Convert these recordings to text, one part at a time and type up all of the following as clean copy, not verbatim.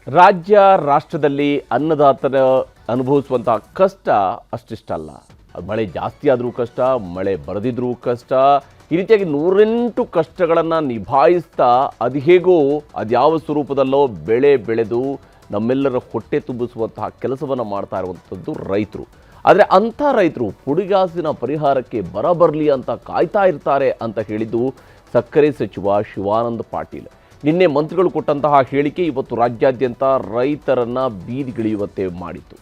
ರಾಷ್ಟ್ರದಲ್ಲಿ ಅನ್ನದಾತರ ಅನುಭವಿಸುವಂತಹ ಕಷ್ಟ ಅಷ್ಟಿಷ್ಟಲ್ಲ. ಮಳೆ ಜಾಸ್ತಿ ಆದರೂ ಕಷ್ಟ, ಮಳೆ ಬರದಿದ್ರೂ ಕಷ್ಟ, ಈ ರೀತಿಯಾಗಿ 108 ಕಷ್ಟಗಳನ್ನು ನಿಭಾಯಿಸ್ತಾ ಅದು ಹೇಗೋ ಅದ್ಯಾವ ಸ್ವರೂಪದಲ್ಲೋ ಬೆಳೆ ಬೆಳೆದು ನಮ್ಮೆಲ್ಲರ ಹೊಟ್ಟೆ ತುಂಬಿಸುವಂತಹ ಕೆಲಸವನ್ನು ಮಾಡ್ತಾ ಇರುವಂಥದ್ದು ರೈತರು. ಆದರೆ ಅಂಥ ರೈತರು ಪುಡಿಗಾಸಿನ ಪರಿಹಾರಕ್ಕೆ ಬರಬರಲಿ ಅಂತ ಕಾಯ್ತಾ ಇರ್ತಾರೆ ಅಂತ ಹೇಳಿದ್ದು ಸಕ್ಕರೆ ಸಚಿವ ಶಿವಾನಂದ ಪಾಟೀಲ್. ನಿನ್ನೆ ಮಂತ್ರಿಗಳು ಕೊಟ್ಟಂತಹ ಹೇಳಿಕೆ ಇವತ್ತು ರಾಜ್ಯಾದ್ಯಂತ ರೈತರನ್ನ ಬೀದಿಗಿಳಿಯುವಂತೆ ಮಾಡಿತು.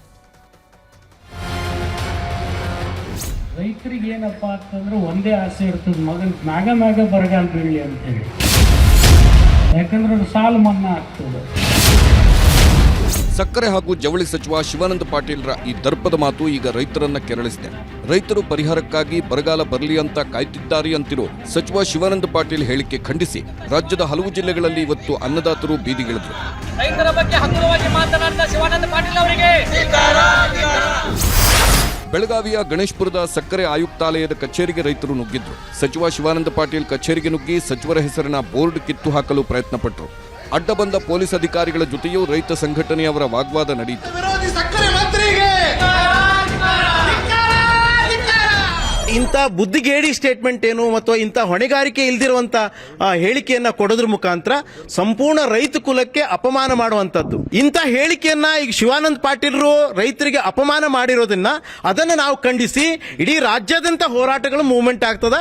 ರೈತರಿಗೆ ಏನಪ್ಪ ಅಂತಂದ್ರೆ ಒಂದೇ ಆಸೆ ಇರ್ತದೆ, ಮ್ಯಾಗ ಬರಗಾಲ ಬೀಳಲಿ ಅಂತೇಳಿ. ಯಾಕಂದ್ರೆ ಅದು ಸಾಲ ಮನ್ನಾ ಆಗ್ತದೆ. ಸಕ್ಕರೆ ಹಾಗೂ ಜವಳಿ ಸಚಿವ ಶಿವಾನಂದ ಪಾಟೀಲ್ರ ಈ ದರ್ಪದ ಮಾತು ಈಗ ರೈತರನ್ನ ಕೆರಳಿಸಿದೆ. ರೈತರು ಪರಿಹಾರಕ್ಕಾಗಿ ಬರಗಾಲ ಬರಲಿ ಅಂತ ಕಾಯ್ತಿದ್ದಾರೆ ಅಂತಿರೋ ಸಚಿವ ಶಿವಾನಂದ ಪಾಟೀಲ್ ಹೇಳಿಕೆ ಖಂಡಿಸಿ ರಾಜ್ಯದ ಹಲವು ಜಿಲ್ಲೆಗಳಲ್ಲಿ ಇವತ್ತು ಅನ್ನದಾತರು ಬೀದಿಗಿಳಿದರು. ರೈತರ ಬಗ್ಗೆ ಹಗುರವಾಗಿ ಮಾತನಾಡಿದ ಶಿವಾನಂದ ಪಾಟೀಲ್ ಅವರಿಗೆ ಬೆಳಗಾವಿಯ ಗಣೇಶ್ಪುರದ ಸಕ್ಕರೆ ಆಯುಕ್ತಾಲಯದ ಕಚೇರಿಗೆ ರೈತರು ನುಗ್ಗಿದ್ರು. ಸಚಿವ ಶಿವಾನಂದ ಪಾಟೀಲ್ ಕಚೇರಿಗೆ ನುಗ್ಗಿ ಸಚಿವರ ಹೆಸರಿನ ಬೋರ್ಡ್ ಕಿತ್ತು ಹಾಕಲು ಪ್ರಯತ್ನಪಟ್ಟರು. ಅಡ್ಡ ಬಂದ ಪೊಲೀಸ್ ಅಧಿಕಾರಿಗಳ ಜೊತೆಯೂ ರೈತ ಸಂಘಟನೆಯವರ ವಾಗ್ವಾದ ನಡೆಯಿತು. ಇಂಥ ಬುದ್ಧಿಗೇಡಿ ಸ್ಟೇಟ್ಮೆಂಟ್ ಏನು ಮತ್ತು ಇಂಥ ಹೊಣೆಗಾರಿಕೆ ಇಲ್ದಿರುವಂತ ಹೇಳಿಕೆಯನ್ನ ಕೊಡೋದ್ರ ಮುಖಾಂತರ ಸಂಪೂರ್ಣ ರೈತ ಕುಲಕ್ಕೆ ಅಪಮಾನ ಮಾಡುವಂತದ್ದು. ಇಂಥ ಹೇಳಿಕೆಯನ್ನ ಈಗ ಶಿವಾನಂದ ಪಾಟೀಲ್ರು ರೈತರಿಗೆ ಅಪಮಾನ ಮಾಡಿರೋದನ್ನ ಅದನ್ನ ನಾವು ಖಂಡಿಸಿ ಇಡೀ ರಾಜ್ಯಾದ್ಯಂತ ಹೋರಾಟಗಳು ಮೂವ್ಮೆಂಟ್ ಆಗ್ತದ.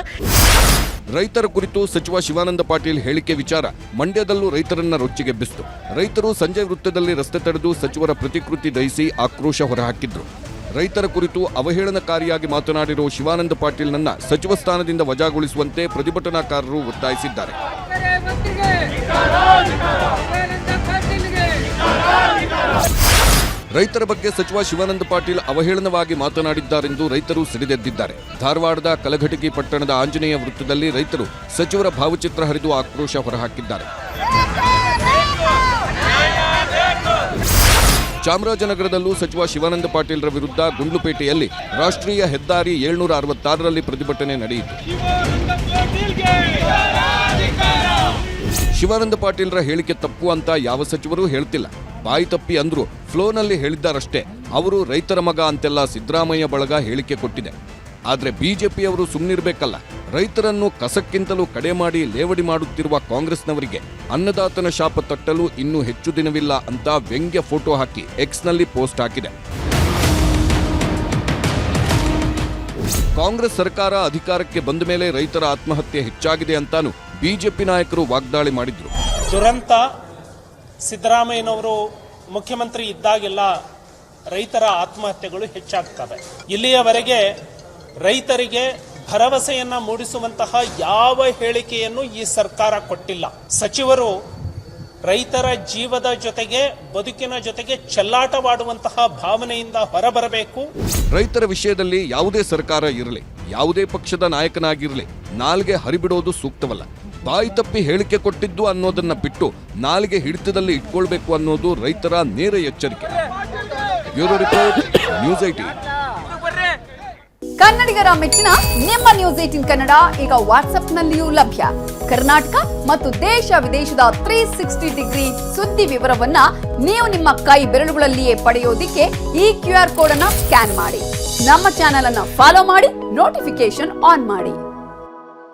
ರೈತರ ಕುರಿತು ಸಚಿವ ಶಿವಾನಂದ ಪಾಟೀಲ್ ಹೇಳಿಕೆ ವಿಚಾರ ಮಂಡ್ಯದಲ್ಲೂ ರೈತರನ್ನ ರೊಚ್ಚಿಗೆಬ್ಬಿಸಿತು. ರೈತರು ಸಂಜೆ ವೃತ್ತದಲ್ಲಿ ರಸ್ತೆ ತಡೆದು ಸಚಿವರ ಪ್ರತಿಕೃತಿ ದಹಿಸಿ ಆಕ್ರೋಶ ಹೊರಹಾಕಿದ್ರು. ರೈತರ ಕುರಿತು ಅವಹೇಳನಕಾರಿಯಾಗಿ ಮಾತನಾಡಿರೋ ಶಿವಾನಂದ ಪಾಟೀಲ್ನನ್ನ ಸಚಿವ ಸ್ಥಾನದಿಂದ ವಜಾಗೊಳಿಸುವಂತೆ ಪ್ರತಿಭಟನಾಕಾರರು ಒತ್ತಾಯಿಸಿದ್ದಾರೆ. ರೈತರ ಬಗ್ಗೆ ಸಚಿವ ಶಿವಾನಂದ ಪಾಟೀಲ್ ಅವಹೇಳನವಾಗಿ ಮಾತನಾಡಿದ್ದಾರೆಂದು ರೈತರು ಸಿಡಿದೆದ್ದಿದ್ದಾರೆ. ಧಾರವಾಡದ ಕಲಘಟಗಿ ಪಟ್ಟಣದ ಆಂಜನೇಯ ವೃತ್ತದಲ್ಲಿ ರೈತರು ಸಚಿವರ ಭಾವಚಿತ್ರ ಹರಿದು ಆಕ್ರೋಶ ಹೊರಹಾಕಿದ್ದಾರೆ. ಚಾಮರಾಜನಗರದಲ್ಲೂ ಸಚಿವ ಶಿವಾನಂದ ಪಾಟೀಲ್ರ ವಿರುದ್ಧ ಗುಂಡ್ಲುಪೇಟೆಯಲ್ಲಿ ರಾಷ್ಟ್ರೀಯ ಹೆದ್ದಾರಿ 766ರಲ್ಲಿ ಪ್ರತಿಭಟನೆ ನಡೆಯಿತು. ಶಿವಾನಂದ ಪಾಟೀಲ್ರ ಹೇಳಿಕೆ ತಪ್ಪು ಅಂತ ಯಾವ ಸಚಿವರೂ ಹೇಳ್ತಿಲ್ಲ. ಬಾಯಿ ತಪ್ಪಿ ಅಂದ್ರು ಫ್ಲೋನಲ್ಲಿ ಹೇಳಿದ್ದಾರಷ್ಟೇ. ಅವರು ರೈತರ ಮಗ ಅಂತೆಲ್ಲ ಸಿದ್ದರಾಮಯ್ಯ ಬಳಗ ಹೇಳಿಕೆ ಕೊಟ್ಟಿದೆ. ಆದ್ರೆ ಬಿಜೆಪಿಯವರು ಸುಮ್ಮನಿರ್ಬೇಕಲ್ಲ. ರೈತರನ್ನು ಕಸಕ್ಕಿಂತಲೂ ಕಡೆ ಮಾಡಿ ಲೇವಡಿ ಮಾಡುತ್ತಿರುವ ಕಾಂಗ್ರೆಸ್ನವರಿಗೆ ಅನ್ನದಾತನ ಶಾಪ ತಟ್ಟಲು ಇನ್ನೂ ಹೆಚ್ಚು ದಿನವಿಲ್ಲ ಅಂತ ವ್ಯಂಗ್ಯ ಫೋಟೋ ಹಾಕಿ ಎಕ್ಸ್ನಲ್ಲಿ ಪೋಸ್ಟ್ ಹಾಕಿದೆ. ಕಾಂಗ್ರೆಸ್ ಸರ್ಕಾರ ಅಧಿಕಾರಕ್ಕೆ ಬಂದ ಮೇಲೆ ರೈತರ ಆತ್ಮಹತ್ಯೆ ಹೆಚ್ಚಾಗಿದೆ ಅಂತಾನು ಬಿಜೆಪಿ ನಾಯಕರು ವಾಗ್ದಾಳಿ ಮಾಡಿದ್ರು. ದುರಂತ ಸಿದ್ದರಾಮಯ್ಯನವರು ಮುಖ್ಯಮಂತ್ರಿ ಇದ್ದಾಗೆಲ್ಲ ರೈತರ ಆತ್ಮಹತ್ಯೆಗಳು ಹೆಚ್ಚಾಗ್ತವೆ. ಇಲ್ಲಿಯವರೆಗೆ ರೈತರಿಗೆ ಭರವಸೆಯನ್ನ ಮೂಡಿಸುವಂತಹ ಯಾವ ಹೇಳಿಕೆಯನ್ನು ಈ ಸರ್ಕಾರ ಕೊಟ್ಟಿಲ್ಲ. ಸಚಿವರು ರೈತರ ಜೀವದ ಜೊತೆಗೆ ಬದುಕಿನ ಜೊತೆಗೆ ಚೆಲ್ಲಾಟವಾಡುವಂತಹ ಭಾವನೆಯಿಂದ ಹೊರಬರಬೇಕು. ರೈತರ ವಿಷಯದಲ್ಲಿ ಯಾವುದೇ ಸರ್ಕಾರ ಇರಲಿ, ಯಾವುದೇ ಪಕ್ಷದ ನಾಯಕನಾಗಿರಲಿ, ನಾಲ್ಗೆ ಹರಿಬಿಡೋದು ಸೂಕ್ತವಲ್ಲ. ಬಾಯಿ ತಪ್ಪಿ ಹೇಳಿಕೆ ಕೊಟ್ಟಿದ್ದು ಅನ್ನೋದನ್ನ ಬಿಟ್ಟು ನಾಲ್ಗೆ ಹಿಡಿತದಲ್ಲಿ ಇಟ್ಕೊಳ್ಬೇಕು ಅನ್ನೋದು ರೈತರ ನೇರ ಎಚ್ಚರಿಕೆ. Bureau report, news 18. ಕನ್ನಡಿಗರ ಮೆಚ್ಚಿನ ನಿಮ್ಮ ನ್ಯೂಸ್ 18 ಕನ್ನಡ ಈಗ ವಾಟ್ಸ್ಆಪ್ನಲ್ಲಿಯೂ ಲಭ್ಯ. ಕರ್ನಾಟಕ ಮತ್ತು ದೇಶ ವಿದೇಶದ 360 ಡಿಗ್ರಿ ಸುದ್ದಿ ವಿವರವನ್ನ ನೀವು ನಿಮ್ಮ ಕೈ ಬೆರಳುಗಳಲ್ಲಿಯೇ ಪಡೆಯೋದಿಕ್ಕೆ ಈ QR ಕೋಡ್ ಅನ್ನ ಸ್ಕ್ಯಾನ್ ಮಾಡಿ. ನಮ್ಮ ಚಾನೆಲ್ ಅನ್ನ ಫಾಲೋ ಮಾಡಿ, ನೋಟಿಫಿಕೇಶನ್ ಆನ್ ಮಾಡಿ.